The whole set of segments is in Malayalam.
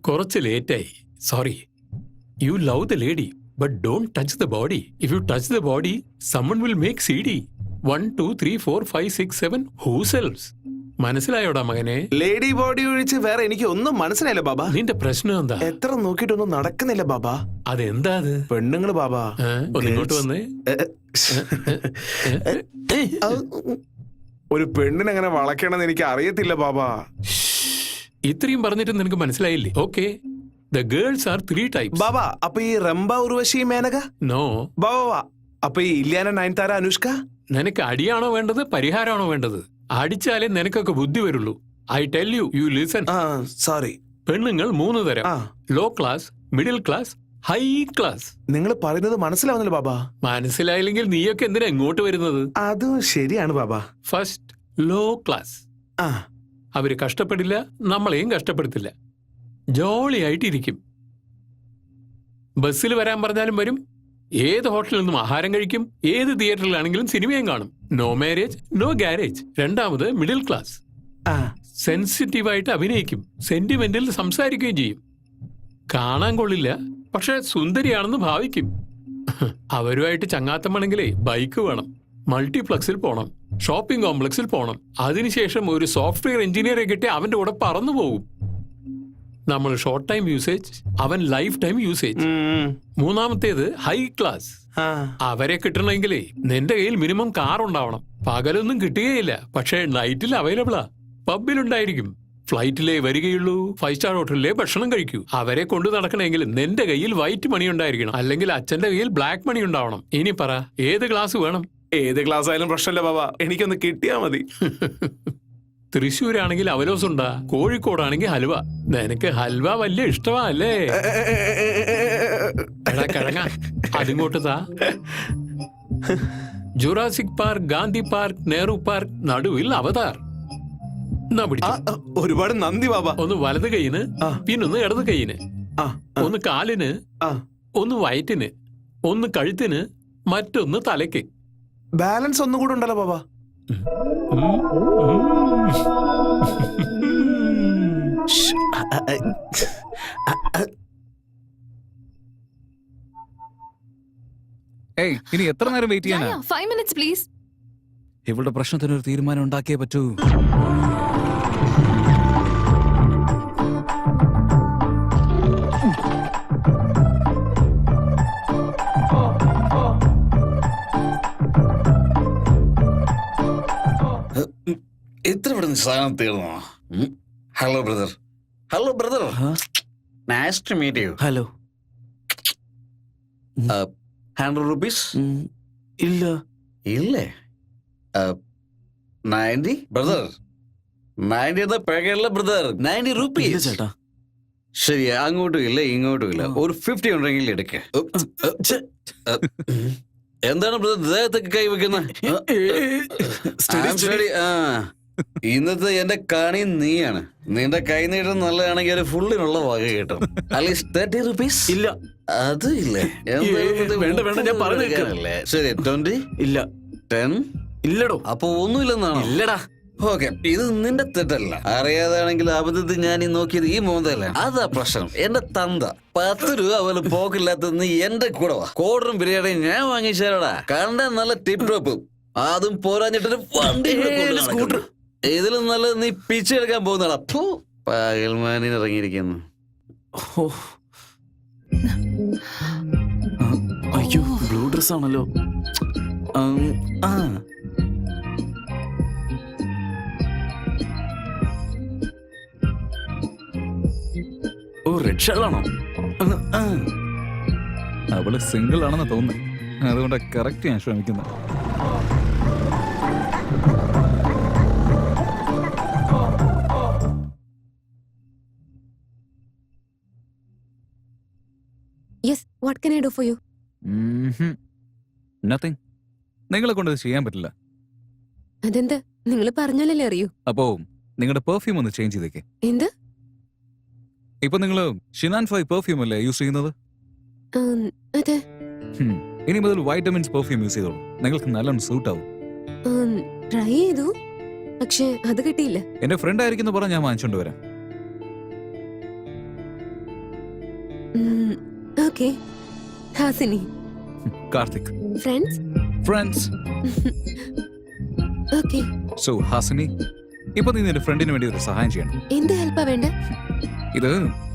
കുറച്ച് ലേറ്റായി, sorry. You love the lady but don't touch the body. If you touch the body someone will make CD. 1 2 3 4 5 6 7 who sells? മനസ്സിലായോടാ മകനെ? ലേഡി ബോഡി ഒഴിച്ച് വേറെ എനിക്ക് ഒന്നും മനസ്സിലായില്ല ബാബാ. നിന്റെ പ്രശ്നം എന്താ? എത്ര നോക്കിയിട്ടൊന്നും നടക്കുന്നില്ല ബാബാ. അതെന്താ അത്? പെണ്ണുങ്ങള് ബാബാ. ഒന്നിങ്ങോട്ട് വന്നേ. ഒരു പെണ്ണിനെങ്ങനെ വളയ്ക്കണമെന്ന് എനിക്ക് അറിയത്തില്ല ബാബാ. ഇത്രയും പറഞ്ഞിട്ട് നിനക്ക് മനസ്സിലായില്ലേ? Okay, the girls are 3 types. Baba, അപ്പൊ ഈ റംബ, ഉർവശി, മേനക? നോ. ബാബാ, അപ്പൊ ഈ ഇല്യാന, നയൻതാര, അനുഷ്ക? നിനക്ക് അടിയാണോ വേണ്ടത്, പരിഹാരമാണോ വേണ്ടത്? അടിച്ചാലേ നിനക്കൊക്കെ ബുദ്ധി വരുള്ളൂ. I tell you, you listen. Sorry. പെണ്ണുങ്ങൾ 3 തരം: low class, middle class, high class. നിങ്ങൾ പറയുന്നത് മനസ്സിലാവുന്നില്ല ബാബാ. മനസ്സിലായില്ലെങ്കിൽ നീയൊക്കെ എന്തിനാ ഇങ്ങോട്ട് വരുന്നത്? അതും ശരിയാണ് ബാബാ. First low class. അവര് കഷ്ടപ്പെടില്ല, നമ്മളെയും കഷ്ടപ്പെടുത്തില്ല. ജോളിയായിട്ടിരിക്കും. ബസ്സിൽ വരാൻ പറഞ്ഞാലും വരും, ഏത് ഹോട്ടലിൽ നിന്നും ആഹാരം കഴിക്കും, ഏത് തിയേറ്ററിലാണെങ്കിലും സിനിമയും കാണും. No marriage, no garage. രണ്ടാമത് മിഡിൽ ക്ലാസ്. സെൻസിറ്റീവായിട്ട് അഭിനയിക്കും, സെന്റിമെന്റിൽ സംസാരിക്കുകയും ചെയ്യും. കാണാൻ കൊള്ളില്ല, പക്ഷെ സുന്ദരിയാണെന്ന് ഭാവിക്കും. അവരുമായിട്ട് ചങ്ങാത്തമാണെങ്കിലേ ബൈക്ക് വേണം, മൾട്ടിപ്ലക്സിൽ പോണം, ഷോപ്പിംഗ് കോംപ്ലക്സിൽ പോണം. അതിനുശേഷം ഒരു സോഫ്റ്റ്വെയർ എഞ്ചിനീയറെ കിട്ടി അവന്റെ കൂടെ പറന്നു പോകും. നമ്മൾ ഷോർട്ട് ടൈം യൂസേജ്, അവൻ ലൈഫ് ടൈം യൂസേജ്. മൂന്നാമത്തേത് ഹൈ ക്ലാസ്. അവരെ കിട്ടണമെങ്കിലേ നിന്റെ കയ്യിൽ മിനിമം കാർ ഉണ്ടാവണം. പകലൊന്നും കിട്ടുകയില്ല, പക്ഷേ നൈറ്റിൽ അവൈലബിളാ. പബ്ബിലുണ്ടായിരിക്കും. ഫ്ലൈറ്റിലേ വരികയുള്ളൂ, 5 സ്റ്റാർ ഹോട്ടലിലെ ഭക്ഷണം കഴിക്കൂ. അവരെ കൊണ്ടു നടക്കണമെങ്കിൽ നിന്റെ കയ്യിൽ വൈറ്റ് മണി ഉണ്ടായിരിക്കണം, അല്ലെങ്കിൽ അച്ഛന്റെ കയ്യിൽ ബ്ലാക്ക് മണി ഉണ്ടാവണം. ഇനി പറ, ഏത് ക്ലാസ് വേണം? ഏത് ക്ലാസ് ആയാലും പ്രശ്നമില്ല ബാബാ, എനിക്കൊന്ന് കിട്ടിയാ മതി. തൃശ്ശൂരാണെങ്കിൽ അവലോസുണ്ടാ, കോഴിക്കോടാണെങ്കിൽ ഹൽവ. നിനക്ക് ഹൽവ വലിയ ഇഷ്ടമാ അല്ലേ? എടാ കിഴങ്ങ, അതിങ്ങോട്ട് താ. Jurassic park, Gandhi park, Nehru park, നടുവിൽ അവതാർ. ഒരുപാട് നന്ദി ബാബാ. ഒന്ന് വലത് കൈയിന്, പിന്നൊന്ന് ഇടത് കൈയിന്, ഒന്ന് കാലിന്, ഒന്ന് വയറ്റിന്, ഒന്ന് കഴുത്തിന്, മറ്റൊന്ന് തലയ്ക്ക്. ബാലൻസ് ഒന്നും കൂടെ ഉണ്ടല്ലോ ബാബാ. ഇനി എത്ര നേരം വെയിറ്റ് ചെയ്യാനാ? 5 minutes please. ഇവളുടെ പ്രശ്നത്തിനൊരു തീരുമാനം ഉണ്ടാക്കിയേ പറ്റൂ. എത്ര പെട്ടെന്ന് സാധനം തീർന്നോ? Hello brother. Hello brother, nice to meet you. Hello. 100 rupees? ഇല്ല. ഇല്ലേ? 90 ബ്രദർ. 90 എന്ന പേക്കല്ല ബ്രദർ, 90 rupees. ചേട്ടാ ശരി, അങ്ങോട്ടും ഇല്ല ഇങ്ങോട്ടും ഇല്ല. ഒരു 50 ഉണ്ടെങ്കിൽ എടുക്ക. എന്താണ് ബ്രദർ ദേഹത്തൊക്കെ കൈവെക്കുന്നത്? ഇന്നത്തെ എന്റെ കാണി നീയാണ്. നിന്റെ കൈ നീട്ടം നല്ലതാണെങ്കിൽ ഒരു ഫുള്ളിനുള്ള വക കിട്ടും. At least 30 rupees? ഇല്ല. അത് ഇല്ലേ? വേണ്ട വേണ്ട, ഞാൻ പറഞ്ഞല്ലേ. ശരി, 20? ഇല്ല. 10? ഇല്ലടോ. അപ്പൊ ഒന്നുമില്ലെന്നാണോ? ഇല്ലടാ. ഓക്കെ, ഇത് നിന്റെ തെറ്റല്ല. അറിയാതാണെങ്കിൽ അബദ്ധത്തിൽ ഞാൻ ഈ നോക്കിയത് ഈ മോന്തല്ല. അതാ പ്രശ്നം. എന്റെ തന്ത 10 രൂപ പോലും പോക്കില്ലാത്ത നീ എന്റെ കൂടെ വാ. കോടറും ബിരിയാണിയും ഞാൻ വാങ്ങിച്ചാലോടാ. കണ്ട നല്ല ടിപ്പ് ടോപ്പ്, അതും പോരാഞ്ഞിട്ടൊരു വണ്ടി സ്കൂട്ടർ. ഇതിലും നല്ലത് നീ പിച്ചെടുക്കാൻ പോകുന്നടാ. പകൽമാനിൽ ഇറങ്ങിയിരിക്കുന്നു. അയ്യോ, ബ്ലൂ ഡ്രസ് ആണല്ലോ. ഓ, റെഡ് ഷർട്ടാണോ? അവള് സിംഗിൾ ആണെന്ന് തോന്നുന്നു, അതുകൊണ്ട് കറക്റ്റ് ഞാൻ ശ്രമിക്കുന്നത്. Yes, what can I do for you? Nothing. നിങ്ങളെ കൊണ്ട് ഇത് ചെയ്യാൻ പറ്റില്ല. അതെന്താ? നിങ്ങൾ പറഞ്ഞാലല്ലേ അറിയൂ. അപ്പോ നിങ്ങളുടെ പെർഫ്യൂം ഒന്ന് ചേഞ്ച് ചെയ്തേക്ക്. എന്ത്? ഇപ്പൊ നിങ്ങൾ ഷിനാൻ 5 പെർഫ്യൂം അല്ലേ യൂസ് ചെയ്യുന്നത്? അതെ. ഇനി മുതൽ വൈറ്റമിൻസ് പെർഫ്യൂം യൂസ് ചെയ്തോളൂ. നിങ്ങൾക്ക് നല്ലോണം സൂട്ട് ആവും. ട്രൈ ചെയ്തു, പക്ഷെ അത് കിട്ടിയില്ല. എന്റെ ഫ്രണ്ട് ആയിരിക്കും പറഞ്ഞ ഞാൻ വാങ്ങിച്ചോണ്ട് വരാം. Okay. Hasini. Karthik. Friends. Okay. So Hasini, ഇപ്പൊ നീ നിന്റെ ഫ്രണ്ടിന് വേണ്ടി ഒരു സഹായം ചെയ്യണം. എന്ത് ഹെൽപ്പാ വേണ്ട? ഇത്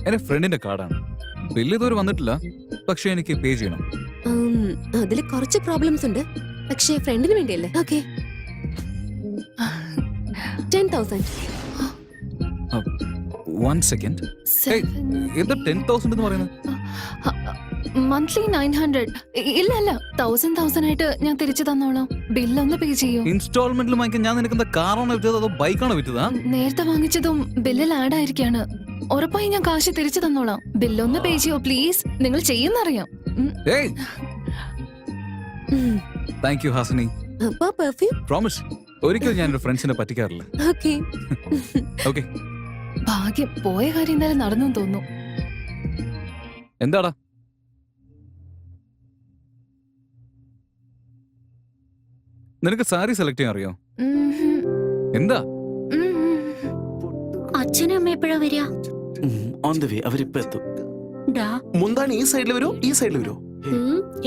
എന്റെ ഫ്രണ്ടിന്റെ കാർഡാണ്. ബില്ല് ഇതുവരെ വന്നിട്ടില്ല, പക്ഷെ എനിക്ക് പേ ചെയ്യണം. അതിൽ കുറച്ച് പ്രോബ്ലംസ് ഉണ്ട്, പക്ഷേ ഫ്രണ്ടിന് വേണ്ടിയല്ലേ. ഓക്കെ. 10,000. 1 സെക്കൻഡ്. എന്താ 10,000 എന്ന് പറയുന്നത്? മന്ത്ലി 900. ഇല്ല 1000 ആയിട്ട് ഞാൻ തിരിച്ചു തന്നോളാം. ബില്ലൊന്ന് പേ ചെയ്യൂ. ഇൻസ്റ്റാൾമെന്റിൽ വാങ്ങിക്കാൻ ഞാൻ നിനക്ക് എന്താ കാറാണോ വിറ്റത് അതോ ബൈക്കാണോ വിറ്റതാ? നേരത്തെ വാങ്ങിച്ചതും ബില്ലിൽ ആഡ് ആയിരിക്കാണ്. ഉറപ്പായി ഞാൻ കാശ് തിരിച്ചു തന്നോളാം. ബില്ലൊന്ന് പേ ചെയ്യോ പ്ലീസ്. നിങ്ങൾ ചെയ്യുന്നറിയാം. Thank you Hasini. അപ്പൊ പെർഫ്യൂം. പ്രോമിസ്, ഒരിക്കലും ഞാൻ എന്റെ ഫ്രണ്ട്സിനെ പറ്റിക്കാറില്ല. ഓക്കെ. ഓക്കെ. ഭാഗ്യം, പോയ കാര്യം എന്തായാലും നടന്നു തോന്നുന്നു. എന്താടാ? നിനക്ക് സാരി സെലക്ട് ചെയ്യാൻ അറിയോ? എന്താ? അച്ഛനും അമ്മ എപ്പോഴാ വരിക? ഓൺ ദ വേ, അവരിപ്പോ എത്തും. മുന്താണി ഈ സൈഡിൽ വരുമോ ഈ സൈഡിൽ വരുമോ?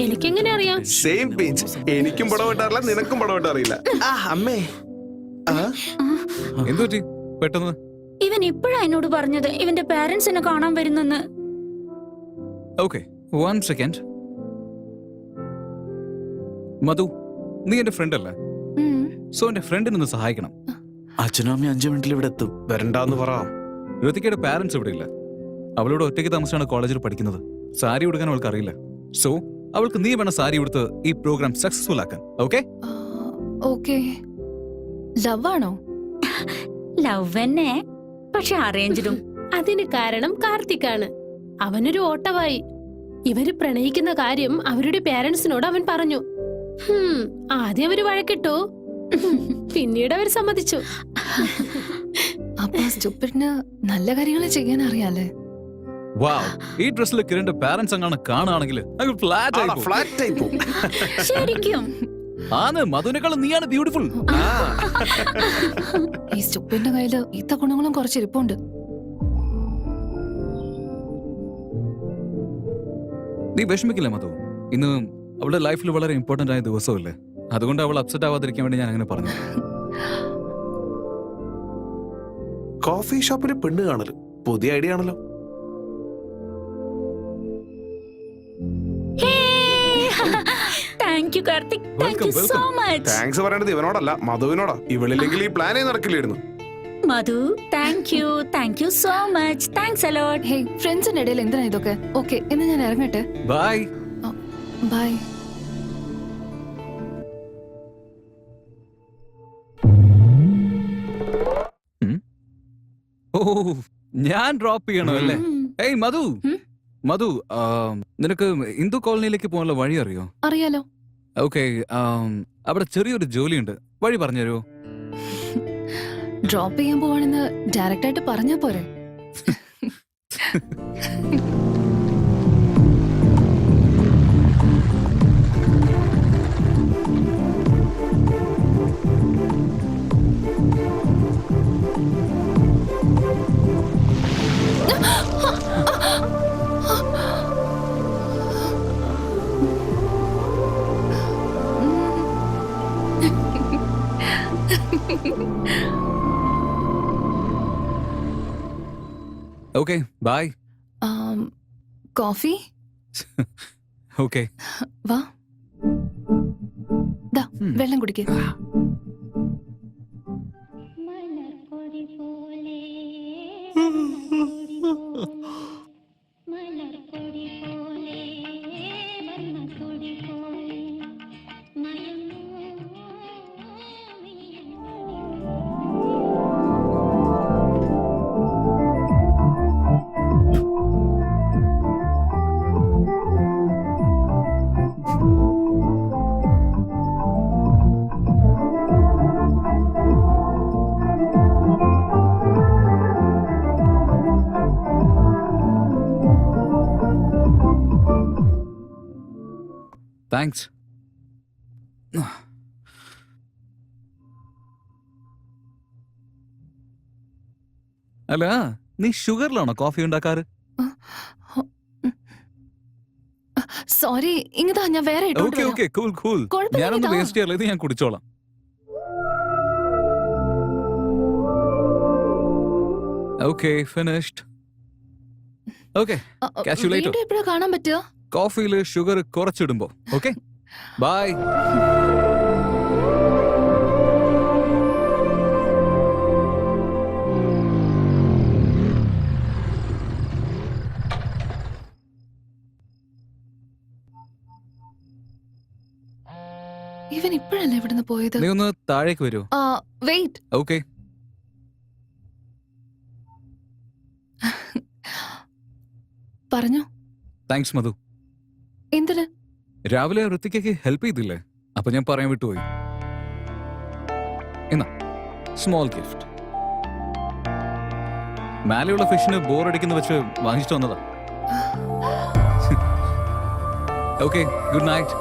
എനിക്കെങ്ങനെ അറിയാം? Same page. എനിക്കും പടം ഇട്ടാറില്ല, നിനക്കും പടം ഇട്ടറിയില്ല. അമ്മേ. എന്തു പറ്റി പെട്ടെന്ന്? ഇവൻ ഇപ്പോഴാ എന്നോട് പറഞ്ഞത് ഇവന്റെ പാരന്റ്സ് എന്നെ കാണാൻ വരുന്നെന്ന്. Okay, 1 second. മധു, നീ എന്റെ ഫ്രണ്ട് അല്ലേ? സോ എന്റെ ഫ്രണ്ടിനൊന്ന് സഹായിക്കണം. അച്ഛനും അമ്മയും 5 മിനിറ്റിൽ ഇവിടെ എത്തും. വരണ്ടാന്ന് പറ. ഋതികയുടെ പാരന്റ്സ് ഇവിടെ ഇല്ല. അവളോട് ഒറ്റയ്ക്ക് താമസിച്ചാണ് കോളേജിൽ പഠിക്കുന്നത്. സാരി ഉടുക്കാൻ അവൾക്ക് അറിയില്ല. സോ അവൾക്ക് നീ വേണം സാരി ഉടുത്ത് ഈ പ്രോഗ്രാം സക്സസ്ഫുൾ ആക്കാൻ. ഓക്കെ? ഓക്കെ. ലവ് ആണോ? ലവ് തന്നെ, പക്ഷെ അറേഞ്ച്ഡും. അതിന് കാരണം കാർത്തിക്കാണ്. അവനൊരു ഓട്ടവായി. ഇവര് പ്രണയിക്കുന്ന കാര്യം അവരുടെ പേരൻസിനോട് അവൻ പറഞ്ഞു. ആദ്യം അവര് വഴക്കിട്ടു, പിന്നീട് അവർ സമ്മതിച്ചു. അപ്പൊ സ്റ്റുപ്പിഡിന് നല്ല കാര്യങ്ങൾ ചെയ്യാൻ അറിയാലേ. വാവ്, ഈ ഡ്രസ്സിൽ കിരണിന്റെ പാരന്റ്സ് അങ്ങാണ് കാണുകയാണെങ്കിൽ ഫ്ലാറ്റ് ആയി പോകും. ശരിക്കും ആണ്, മധുവിനേക്കാളും നീയാണ് ബ്യൂട്ടിഫുൾ. ഈ സ്റ്റുപ്പിഡിന്റെ കയ്യില് ഇത്ത ഗുണങ്ങളും കുറച്ച് ഇരിപ്പുണ്ട്. നീ വിഷമിക്കില്ല മധു. ഇന്ന് അവളുടെ ലൈഫിൽ വളരെ ഇമ്പോർട്ടന്റ് ആയ ദിവസമല്ലേ, അതുകൊണ്ട് അവൾ അപ്സെറ്റ് ആവാതിരിക്കാൻ വേണ്ടി ഞാൻ അങ്ങനെ പറഞ്ഞു. കോഫി ഷോപ്പിൽ പെണ്ണ് കാണല് പുതിയ ഐഡിയ ആണല്ലോ. Thank you Karthik, thank you so much. Thanks പറയേണ്ടത് ഇവനോടല്ല മധുവിനോടാ. ഇവളില്ലെങ്കിൽ ഈ പ്ലാനേ നടക്കില്ലായിരുന്നു. Madhu, thank you so much. Thanks a lot. Hey, ഫ്രണ്ട്സിന്റെ ഇടയിൽ എന്തിനാ ഇതൊക്കെ? ഓക്കെ, എന്നാ ഞാൻ ഇറങ്ങട്ടെ. ബൈ. ബൈ. ഓ, ഞാൻ ഡ്രോപ്പ് ചെയ്യണോ അല്ലേ? ഏയ് മധു, മധു, നിനക്ക് ഹിന്ദു കോളനിയിലേക്ക് പോകാനുള്ള വഴി അറിയോ? അറിയാലോ. ഓക്കെ, അവിടെ ചെറിയൊരു ജോലിയുണ്ട്, വഴി പറഞ്ഞുതരുമോ? ഡ്രോപ്പ് ചെയ്യാൻ പോവാണെന്ന് ഡയറക്റ്റ് ആയിട്ട് പറഞ്ഞാ പോരെ? Okay, by. കോഫി? ഓക്കെ, വാ, ദാ വെള്ളം കുടിക്കേ. താങ്ക്സ്. അല്ല, നീ ഷുഗറിലാണോ കോഫി ഉണ്ടാക്കാറ്? സോറി, ഇങ്ങതാ ഞാൻ വേറെ ഇട്ടോണ്ട് ഓക്കെ വരാം. Okay, cool cool. കുഴപ്പമില്ല, ഞാനൊന്നും ഇതാ. വേസ്റ്റ് ചെയ്യാറില്ല, ഇത് ഞാൻ കുടിച്ചോളാം. Okay, finished. Okay, catch you later. വീണ്ടും എപ്പോഴാ കാണാൻ പറ്റുക? കോഫിയിൽ ഷുഗർ കുറച്ചിടുമ്പോ. Okay, bye. ഇവൻ ഇപ്പോഴല്ലേ ഇവിടുന്ന് പോയത്? നീ ഒന്ന് താഴേക്ക് വരുമോ? വെയിറ്റ്. ഓക്കെ. പറഞ്ഞു. താങ്ക്സ് മധു. എന്തിന്? രാവിലെ ഋത്തിക്കയ്ക്ക് ഹെൽപ്പ് ചെയ്തില്ലേ? അപ്പൊ ഞാൻ പറയാൻ വിട്ടുപോയി. എന്നാ സ്മോൾ ഗിഫ്റ്റ്. മേലെയുള്ള ഫിഷിന് ബോർ അടിക്കുന്ന വെച്ച് വാങ്ങിച്ചിട്ട് വന്നതാ. Okay, good night.